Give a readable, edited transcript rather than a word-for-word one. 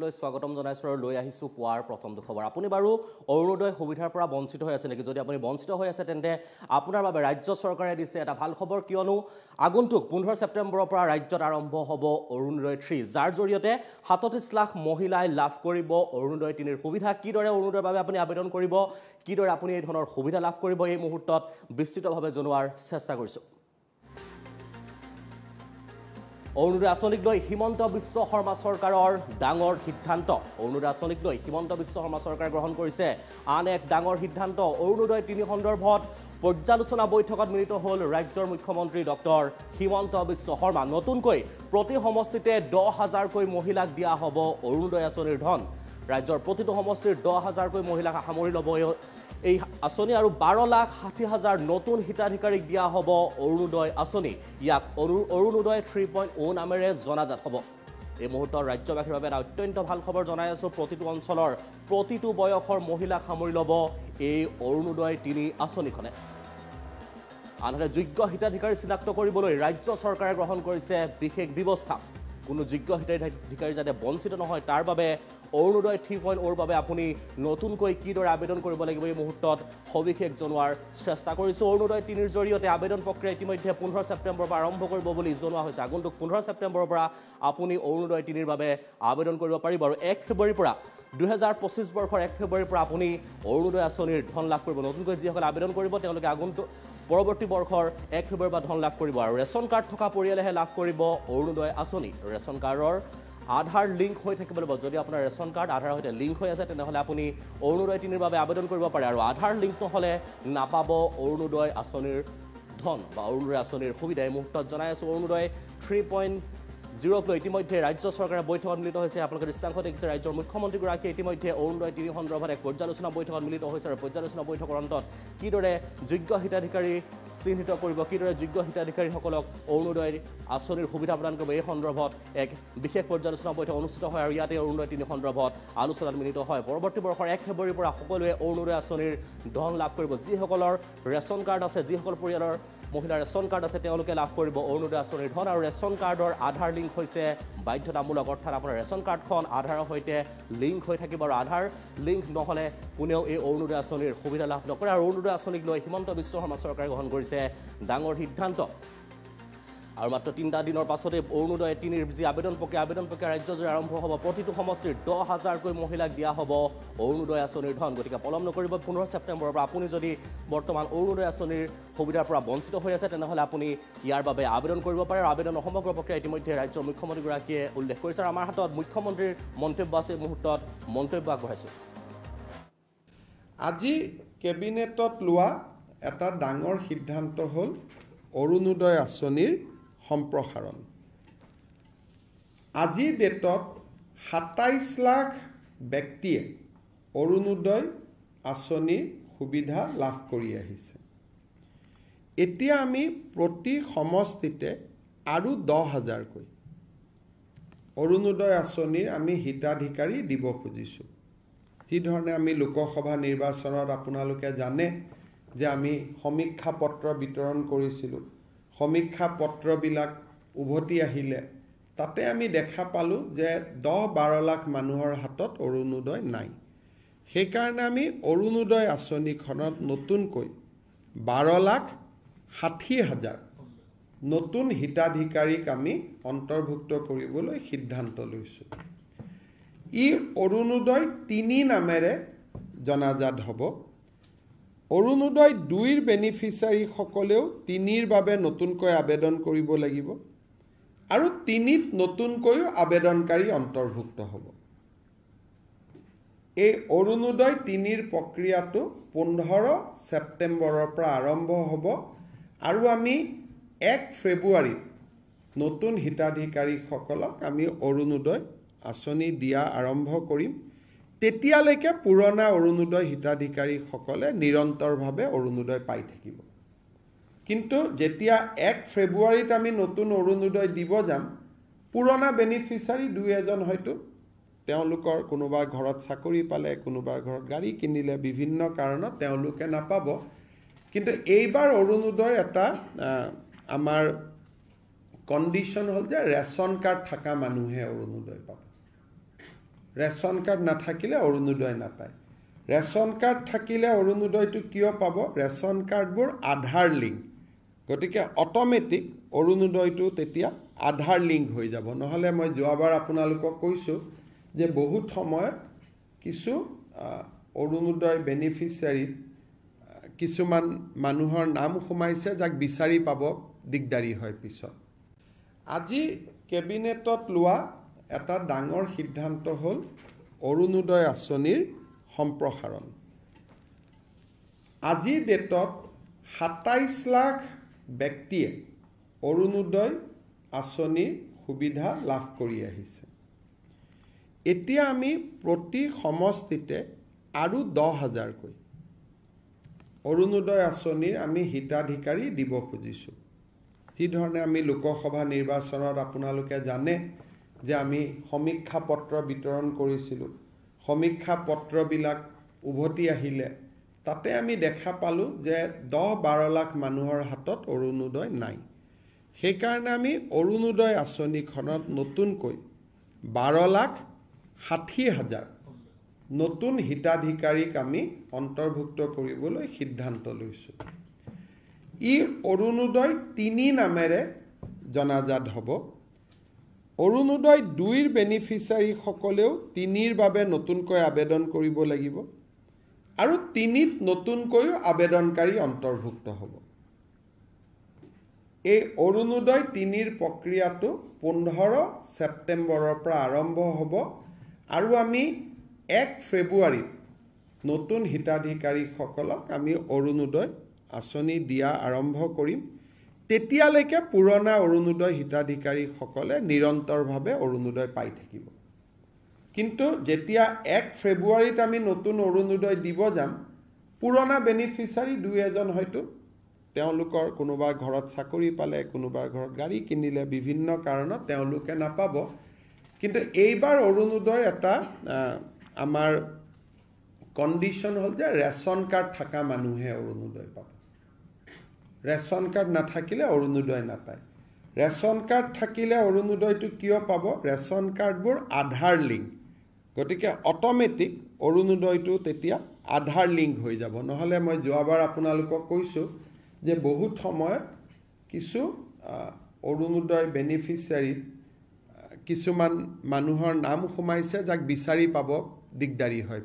স্বাগতম জনাইছো আৰু লৈ আহিছো পুৱাৰ প্ৰথমটো খবৰ আপুনি বাৰু অৰুণোদয় সুবিধাৰ পৰা বঞ্চিত হৈ আছে নেকি যদি আপুনি বঞ্চিত হৈ আছে তেন্তে আপোনাৰ বাবে ৰাজ্য চৰকাৰে দিছে এটা ভাল খবৰ কিয়নো আগন্তুক 15 ছেপ্টেম্বৰৰ পৰা ৰাজ্যত আৰম্ভ হ'ব অৰুণোদয় 3 যাৰ জৰিয়তে 37 লাখ মহিলাই লাভ কৰিব অৰুণোদয় 3 ৰ সুবিধা কিদৰে অৰুণোদয়ৰ বাবে আপুনি আবেদন কৰিব কিদৰে আপুনি এই ধৰণৰ সুবিধা লাভ কৰিব এই মুহূৰ্তত বিস্তৃতভাৱে জনোৱাৰ চেষ্টা কৰিছো অৰুণোদয় আঁচনিক লৈ হিমন্ত বিশ্ব শৰ্মা চৰকাৰৰ ডাঙৰ সিদ্ধান্ত অৰুণোদয় আঁচনিক লৈ হিমন্ত বিশ্ব শৰ্মা চৰকাৰে গ্ৰহণ কৰিছে আন এক ডাঙৰ সিদ্ধান্ত অৰুণোদয় 3 সন্দৰ্ভত পৰ্যালোচনা বৈঠকত মিলিত হ'ল ৰাজ্যৰ মুখ্যমন্ত্ৰী ডক্টৰ হিমন্ত বিশ্ব শৰ্মা নতুনকৈ প্ৰতি সমষ্টিতে 10,000কৈ মহিলাক দিয়া হ'ব অৰুণোদয় আঁচনিৰ ধন ৰাজ্যৰ প্ৰতিটো সমষ্টিৰ 10,000কৈ মহিলাক সামৰি ল'ব এই আঁচনি আৰু 12,60,000 নতুন হিতাধিকাৰীক দিয়া হ'ব অৰুণোদয় আঁচনি ইয়াক অৰুণোদয় 3.0 নামেৰে জনাজাত হ'ব এই মুহূৰ্তত ৰাজ্যবাসীৰ বাবে এটা অত্যন্ত ভাল খবৰ জনাই আছো প্ৰতিটো অঞ্চলৰ প্ৰতিটো বয়সৰ মহিলাক সামৰি ল'ব এই অৰুণোদয় 3 আঁচনিখনে আনহাতে যোগ্য হিতাধিকাৰী চিনাক্ত কৰিবলৈ ৰাজ্য চৰকাৰে গ্ৰহণ কৰিছে বিশেষ ব্যৱস্থা কোনো যোগ্য হিতাধিকাৰী যাতে বঞ্চিত নহয় তাৰ বাবে অৰুণোদয় 3.0 বাবে আপুনি নতুনকৈ কিদৰে আবেদন কৰিব লাগিব এই মুহূৰ্তত সবিশেষ জনোৱাৰ চেষ্টা কৰিছো অৰুণোদয় 3 ৰ জৰিয়তে আবেদন প্ৰক্ৰিয়া ইতিমধ্যে 15 ছেপ্টেম্বৰৰ পৰা আৰম্ভ কৰিব বুলি জনোৱা হৈছে আগন্তুক 15 ছেপ্টেম্বৰৰ পৰা আপুনি অৰুণোদয় 3 ৰ বাবে আবেদন কৰিব পাৰিব আৰু 1 ফেব্ৰুৱাৰীৰ পৰা 2025 বৰ্ষৰ 1 ফেব্ৰুৱাৰীৰ পৰা আপুনি অৰুণোদয় আঁচনিৰ ধন লাভ কৰিব নতুনকৈ যিসকলে আবেদন কৰিব তেওঁলোকে আগন্তুক পৰৱৰ্তী বৰ্ষৰ 1 ফেব্ৰুৱাৰীৰ পৰা ধন লাভ কৰিব আৰু ৰেচন কাৰ্ড থকা পৰিয়ালেহে লাভ কৰিব অৰুণোদয় আঁচনি ৰেচন কাৰ্ডৰ আধাৰ লিংক হৈ থাকিব লাগিব যদি আপোনাৰ ৰেচন কাৰ্ড আধাৰৰ সৈতে লিংক হৈ আছে তেনেহ'লে আপুনি অৰুণোদয় 3 ৰ বাবে আবেদন কৰিব পাৰে আৰু আধাৰ লিংক নহ'লে নাপাব অৰুণোদয় আঁচনিৰ ধন বা অৰুণোদয় আঁচনিৰ সুবিধা এই মুহূৰ্তত জনাই আছো অৰুণোদয় 3.0 লৈ ইতিমধ্যে ৰাজ্য চৰকাৰে বৈঠকত মিলিত হৈছে আপোনালোকে দৃশ্যাংশ দেখিছে ৰাজ্যৰ মুখ্যমন্ত্ৰীগৰাকীয়ে ইতিমধ্যে অৰুণোদয় 3 সন্দৰ্ভত এক পৰ্যালোচনা বৈঠকত মিলিত হৈছে আৰু পৰ্যালোচনা বৈঠকৰ অন্তত কিদৰে যোগ্য হিতাধিকাৰী চিহ্নিত কৰিব কিদৰে যোগ্য হিতাধিকাৰীসকলক অৰুণোদয় আঁচনিৰ সুবিধা প্ৰদান কৰিব এই সন্দৰ্ভত এক বিশেষ পৰ্যালোচনা বৈঠক অনুষ্ঠিত হয় আৰু ইয়াতে অৰুণোদয় 3 সন্দৰ্ভত আলোচনাত মিলিত হয় পৰৱৰ্তী বৰ্ষৰ 1 ফেব্ৰুৱাৰীৰ পৰা সকলোৱে অৰুণোদয় আঁচনিৰ ধন লাভ কৰিব যিসকলৰ ৰেচন কাৰ্ড আছে যিসকল পৰিয়ালৰ মহিলাৰ ৰেচন কাৰ্ড আছে তেওঁলোকে লাভ কৰিব অৰুণোদয় আঁচনিৰ ধন আৰু ৰেচন কাৰ্ডৰ আধাৰ লিংক হৈছে বাধ্যতামূলক অৰ্থাৎ আপোনাৰ ৰেচন কাৰ্ডখন আধাৰৰ সৈতে লিংক হৈ থাকিব আৰু আধাৰ লিংক নহ'লে কোনেও এই অৰুণোদয় আঁচনিৰ সুবিধা লাভ নকৰে আৰু অৰুণোদয় আঁচনিক লৈ হিমন্ত বিশ্ব শৰ্মা চৰকাৰে গ্ৰহণ কৰিছে ডাঙৰ সিদ্ধান্ত আৰু মাত্ৰ 3টা দিনৰ পাছতে অৰুণোদয় 3 ৰ যি আবেদন প্ৰক্ৰিয়া ৰাজ্যজুৰি আৰম্ভ হ'ব প্ৰতিটো সমষ্টিৰ 10,000কৈ মহিলাক দিয়া হ'ব অৰুণোদয় আঁচনিৰ ধন গতিকে পলম নকৰিব 15 ছেপ্টেম্বৰৰ পৰা আপুনি যদি বৰ্তমান অৰুণোদয় আঁচনিৰ সুবিধাৰ পৰা বঞ্চিত হৈ আছে তেনেহ'লে আপুনি ইয়াৰ বাবে আবেদন কৰিব পাৰে আৰু আবেদনৰ সমগ্ৰ প্ৰক্ৰিয়া ইতিমধ্যে ৰাজ্যৰ মুখ্যমন্ত্ৰীগৰাকীয়ে উল্লেখ কৰিছে আৰু আমাৰ হাতত মুখ্যমন্ত্ৰীৰ মন্তব্য আছে এই মুহূৰ্তত মন্তব্য আগবঢ়াইছোঁ আজি কেবিনেটত লোৱা এটা ডাঙৰ সিদ্ধান্ত হ'ল অৰুণোদয় আঁচনিৰ সম্প্ৰসাৰণ আজিৰ ডেটত 27 লাখ ব্যক্তিয়ে অৰুণোদয় আঁচনিৰ সুবিধা লাভ কৰি আহিছে এতিয়া আমি প্ৰতি সমষ্টিতে আৰু 10,000কৈ অৰুণোদয় আঁচনিৰ আমি হিতাধিকাৰী দিব খুজিছোঁ যিধৰণে আমি লোকসভা নিৰ্বাচনত আপোনালোকে জানে যে আমি সমীক্ষা পত্ৰ বিতৰণ কৰিছিলোঁ সমীক্ষা পত্ৰবিলাক উভতি আহিলে তাতে আমি দেখা পালোঁ যে 10-12 লাখ মানুহৰ হাতত অৰুণোদয় নাই সেইকাৰণে আমি অৰুণোদয় আঁচনিখনত নতুনকৈ 12,60,000 নতুন হিতাধিকাৰীক আমি অন্তৰ্ভুক্ত কৰিবলৈ সিদ্ধান্ত লৈছোঁ ই অৰুণোদয় 3 নামেৰে জনাজাত হ'ব অৰুণোদয় 2ৰ বেনিফিচিয়াৰীসকলেও 3ৰ বাবে নতুনকৈ আবেদন কৰিব লাগিব আৰু 3ত নতুনকৈও আবেদনকাৰী অন্তৰ্ভুক্ত হ'ব এই অৰুণোদয় 3ৰ প্ৰক্ৰিয়াটো 15 ছেপ্টেম্বৰৰ পৰা আৰম্ভ হ'ব আৰু আমি 1 ফেব্ৰুৱাৰীত নতুন হিতাধিকাৰীসকলক আমি অৰুণোদয় আঁচনি দিয়া আৰম্ভ কৰিম তেতিয়ালৈকে পুৰণা অৰুণোদয় হিতাধিকাৰীসকলে নিৰন্তৰভাৱে অৰুণোদয় পাই থাকিব কিন্তু যেতিয়া 1 ফেব্ৰুৱাৰীত আমি নতুন অৰুণোদয় দিব যাম পুৰণা বেনিফিচিয়াৰী 2-এজন হয়তো তেওঁলোকৰ কোনোবা ঘৰত চাকৰি পালে কোনোবা ঘৰত গাড়ী কিনিলে বিভিন্ন কাৰণত তেওঁলোকে নাপাব কিন্তু এইবাৰ অৰুণোদয় এটা আমাৰ কণ্ডিশ্যন হ'ল যে ৰেচন কাৰ্ড থকা মানুহে অৰুণোদয় পাব ৰেচন কাৰ্ড নাথাকিলে অৰুণোদয় নাপায় ৰেচন কাৰ্ড থাকিলে অৰুণোদয়টো কিয় পাব ৰেচন কাৰ্ডবোৰ আধাৰ লিংক গতিকে অটোমেটিক অৰুণোদয়টো তেতিয়া আধাৰ লিংক হৈ যাব নহলে মই যোৱাবাৰ আপোনালোকক কৈছো যে বহুত সময়ত কিছু অৰুণোদয় বেনিফিচিয়াৰী কিছুমান মানুহৰ নাম সোমাইছে যাক বিচাৰি পাব দিগদাৰি হয় পিছত আজি কেবিনেটত লোৱা এটা ডাঙৰ সিদ্ধান্ত হ'ল অৰুণোদয় আঁচনিৰ সম্প্ৰসাৰণ আজিৰ ডেটত 27 লাখ ব্যক্তিয়ে অৰুণোদয় আঁচনিৰ সুবিধা লাভ কৰি আহিছে এতিয়া আমি প্ৰতি সমষ্টিতে আৰু 10,000 কৈ অৰুণোদয় আঁচনিৰ আমি হিতাধিকাৰী দিব খুজিছো যি ধৰণে আমি লোকসভা নিৰ্বাচনত আপোনালোকে জানে যে আমি সমীক্ষা পত্ৰ বিতৰণ কৰিছিলো সমীক্ষা পত্ৰবিলাক উভতি আহিলে তাতে আমি দেখা পালো যে 10-12 লাখ মানুহৰ হাতত অৰুণোদয় নাই সেই কাৰণে আমি অৰুণোদয় আঁচনিখনত নতুনকৈ 12,60,000 নতুন হিতাধিকাৰীক আমি অন্তৰ্ভুক্ত কৰিবলৈ সিদ্ধান্ত লৈছো ই অৰুণোদয় 3 নামেৰে জনাজাত হ'ব অৰুণোদয় 2ৰ বেনিফিচিয়াৰী সকলেও 3ৰ বাবে নতুনকৈ আবেদন কৰিব লাগিব আৰু 3ত নতুনকৈ আবেদনকাৰী অন্তৰ্ভুক্ত হ'ব এই অৰুণোদয় 3ৰ প্ৰক্ৰিয়াটো 15 ছেপ্টেম্বৰৰ পৰা আৰম্ভ হ'ব আৰু আমি 1 ফেব্ৰুৱাৰীত নতুন হিতাধিকাৰীসকলক আমি অৰুণোদয় আঁচনি দিয়া আৰম্ভ কৰিম তেতিয়ালৈকে পুৰণা অৰুণোদয় হিতাধিকাৰীসকলে নিৰন্তৰভাৱে অৰুণোদয় পাই থাকিব কিন্তু যেতিয়া 1 ফেব্ৰুৱাৰীত আমি নতুন অৰুণোদয় দিব যাম পুৰণা বেনিফিচিয়াৰী দুই এজন হয়তো তেওঁলোকৰ কোনোবা ঘৰত চাকৰি পালে কোনোবা ঘৰত গাড়ী কিনিলে বিভিন্ন কাৰণত তেওঁলোকে নাপাব কিন্তু এইবাৰ অৰুণোদয় এটা আমাৰ কণ্ডিশ্যন হ'ল যে ৰেচন কাৰ্ড থকা মানুহে অৰুণোদয় পাব ৰেচন কাৰ্ড নাথাকিলে অৰুণোদয় নাপায় ৰেচন কাৰ্ড থাকিলে অৰুণোদয়টো কিয় পাব ৰেচন কাৰ্ডবোৰ আধাৰ লিংক গতিকে অটোমেটিক অৰুণোদয়টো তেতিয়া আধাৰ লিংক হৈ যাব নহলে মই যোৱাবাৰ আপোনালোকক কৈছো যে বহুত সময়ত কিছু অৰুণোদয় বেনিফিচিয়াৰী কিছুমান মানুহৰ নাম সোমাইছে যাক বিচাৰি পাব দিগদাৰি হয়